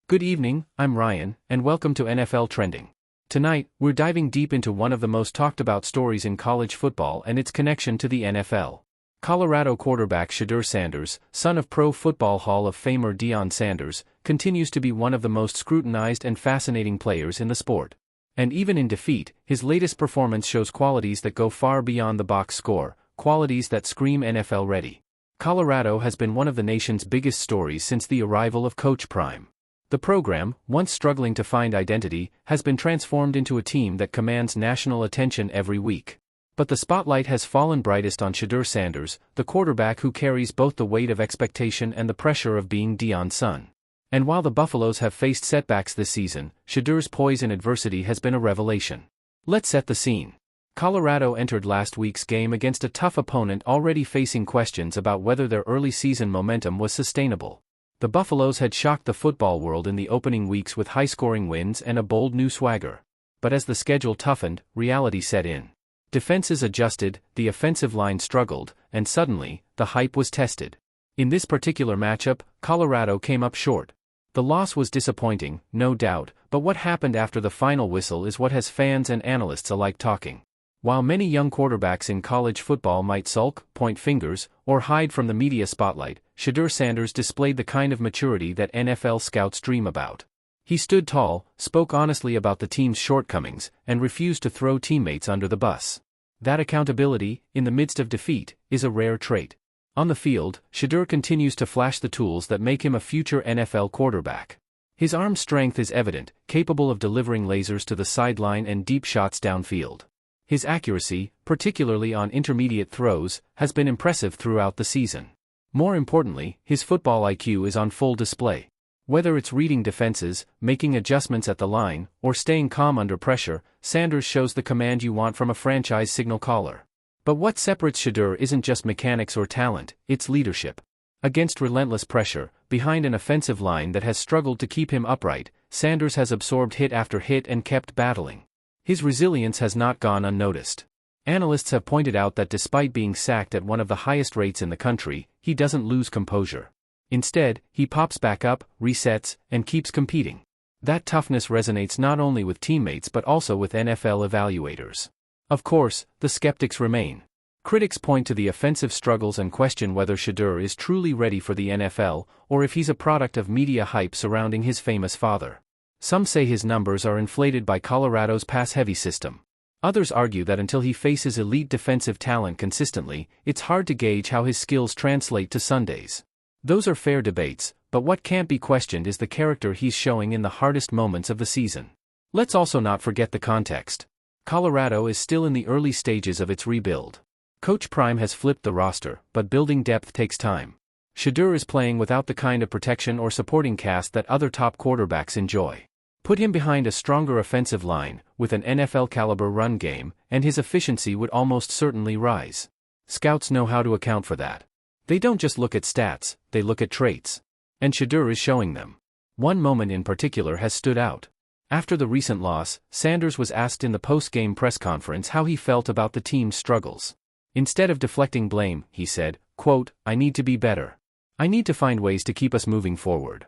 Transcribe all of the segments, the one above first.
Good evening, I'm Ryan, and welcome to NFL Trending. Tonight, we're diving deep into one of the most talked about stories in college football and its connection to the NFL. Colorado quarterback Shedeur Sanders, son of Pro Football Hall of Famer Deion Sanders, continues to be one of the most scrutinized and fascinating players in the sport. And even in defeat, his latest performance shows qualities that go far beyond the box score, qualities that scream NFL ready. Colorado has been one of the nation's biggest stories since the arrival of Coach Prime. The program, once struggling to find identity, has been transformed into a team that commands national attention every week. But the spotlight has fallen brightest on Shedeur Sanders, the quarterback who carries both the weight of expectation and the pressure of being Deion's son. And while the Buffaloes have faced setbacks this season, Shedeur's poise in adversity has been a revelation. Let's set the scene. Colorado entered last week's game against a tough opponent already facing questions about whether their early season momentum was sustainable. The Buffaloes had shocked the football world in the opening weeks with high-scoring wins and a bold new swagger. But as the schedule toughened, reality set in. Defenses adjusted, the offensive line struggled, and suddenly, the hype was tested. In this particular matchup, Colorado came up short. The loss was disappointing, no doubt, but what happened after the final whistle is what has fans and analysts alike talking. While many young quarterbacks in college football might sulk, point fingers, or hide from the media spotlight, Shedeur Sanders displayed the kind of maturity that NFL scouts dream about. He stood tall, spoke honestly about the team's shortcomings, and refused to throw teammates under the bus. That accountability, in the midst of defeat, is a rare trait. On the field, Shedeur continues to flash the tools that make him a future NFL quarterback. His arm strength is evident, capable of delivering lasers to the sideline and deep shots downfield. His accuracy, particularly on intermediate throws, has been impressive throughout the season. More importantly, his football IQ is on full display. Whether it's reading defenses, making adjustments at the line, or staying calm under pressure, Sanders shows the command you want from a franchise signal caller. But what separates Shedeur isn't just mechanics or talent, it's leadership. Against relentless pressure, behind an offensive line that has struggled to keep him upright, Sanders has absorbed hit after hit and kept battling. His resilience has not gone unnoticed. Analysts have pointed out that despite being sacked at one of the highest rates in the country, he doesn't lose composure. Instead, he pops back up, resets, and keeps competing. That toughness resonates not only with teammates but also with NFL evaluators. Of course, the skeptics remain. Critics point to the offensive struggles and question whether Shedeur is truly ready for the NFL, or if he's a product of media hype surrounding his famous father. Some say his numbers are inflated by Colorado's pass-heavy system. Others argue that until he faces elite defensive talent consistently, it's hard to gauge how his skills translate to Sundays. Those are fair debates, but what can't be questioned is the character he's showing in the hardest moments of the season. Let's also not forget the context. Colorado is still in the early stages of its rebuild. Coach Prime has flipped the roster, but building depth takes time. Shedeur is playing without the kind of protection or supporting cast that other top quarterbacks enjoy. Put him behind a stronger offensive line, with an NFL-caliber run game, and his efficiency would almost certainly rise. Scouts know how to account for that. They don't just look at stats, they look at traits. And Shedeur is showing them. One moment in particular has stood out. After the recent loss, Sanders was asked in the post-game press conference how he felt about the team's struggles. Instead of deflecting blame, he said, quote, "I need to be better. I need to find ways to keep us moving forward."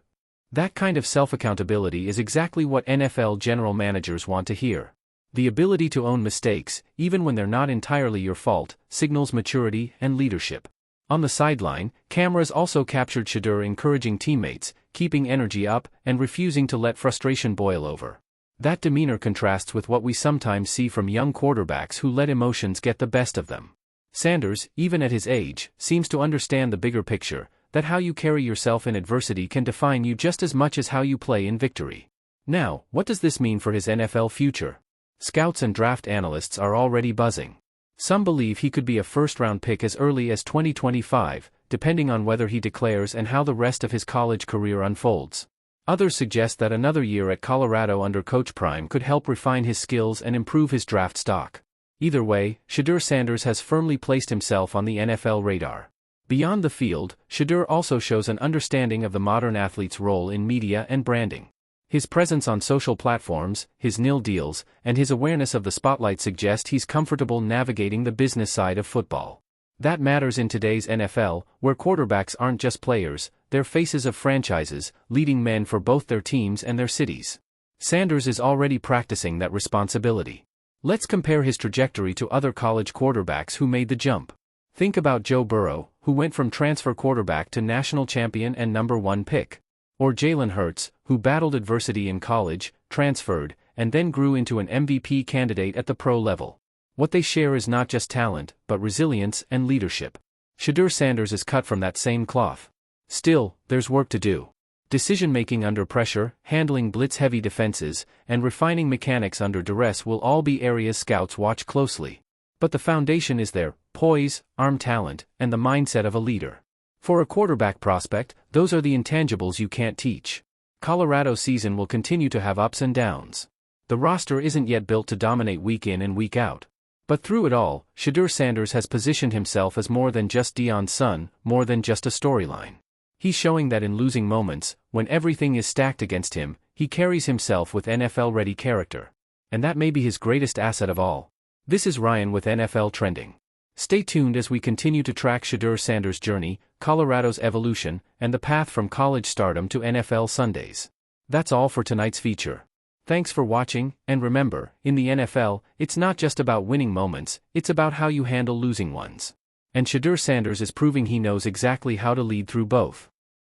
That kind of self-accountability is exactly what NFL general managers want to hear. The ability to own mistakes, even when they're not entirely your fault, signals maturity and leadership. On the sideline, cameras also captured Shedeur encouraging teammates, keeping energy up, and refusing to let frustration boil over. That demeanor contrasts with what we sometimes see from young quarterbacks who let emotions get the best of them. Sanders, even at his age, seems to understand the bigger picture, that how you carry yourself in adversity can define you just as much as how you play in victory. Now, what does this mean for his NFL future? Scouts and draft analysts are already buzzing. Some believe he could be a first-round pick as early as 2025, depending on whether he declares and how the rest of his college career unfolds. Others suggest that another year at Colorado under Coach Prime could help refine his skills and improve his draft stock. Either way, Shedeur Sanders has firmly placed himself on the NFL radar. Beyond the field, Shedeur also shows an understanding of the modern athlete's role in media and branding. His presence on social platforms, his nil deals, and his awareness of the spotlight suggest he's comfortable navigating the business side of football. That matters in today's NFL, where quarterbacks aren't just players, they're faces of franchises, leading men for both their teams and their cities. Sanders is already practicing that responsibility. Let's compare his trajectory to other college quarterbacks who made the jump. Think about Joe Burrow, who went from transfer quarterback to national champion and #1 pick. Or Jalen Hurts, who battled adversity in college, transferred, and then grew into an MVP candidate at the pro level. What they share is not just talent, but resilience and leadership. Shedeur Sanders is cut from that same cloth. Still, there's work to do. Decision-making under pressure, handling blitz-heavy defenses, and refining mechanics under duress will all be areas scouts watch closely. But the foundation is there: poise, arm talent, and the mindset of a leader. For a quarterback prospect, those are the intangibles you can't teach. Colorado's season will continue to have ups and downs. The roster isn't yet built to dominate week in and week out. But through it all, Shedeur Sanders has positioned himself as more than just Deion's son, more than just a storyline. He's showing that in losing moments, when everything is stacked against him, he carries himself with NFL-ready character. And that may be his greatest asset of all. This is Ryan with NFL Trending. Stay tuned as we continue to track Shedeur Sanders' journey, Colorado's evolution, and the path from college stardom to NFL Sundays. That's all for tonight's feature. Thanks for watching, and remember, in the NFL, it's not just about winning moments, it's about how you handle losing ones. And Shedeur Sanders is proving he knows exactly how to lead through both.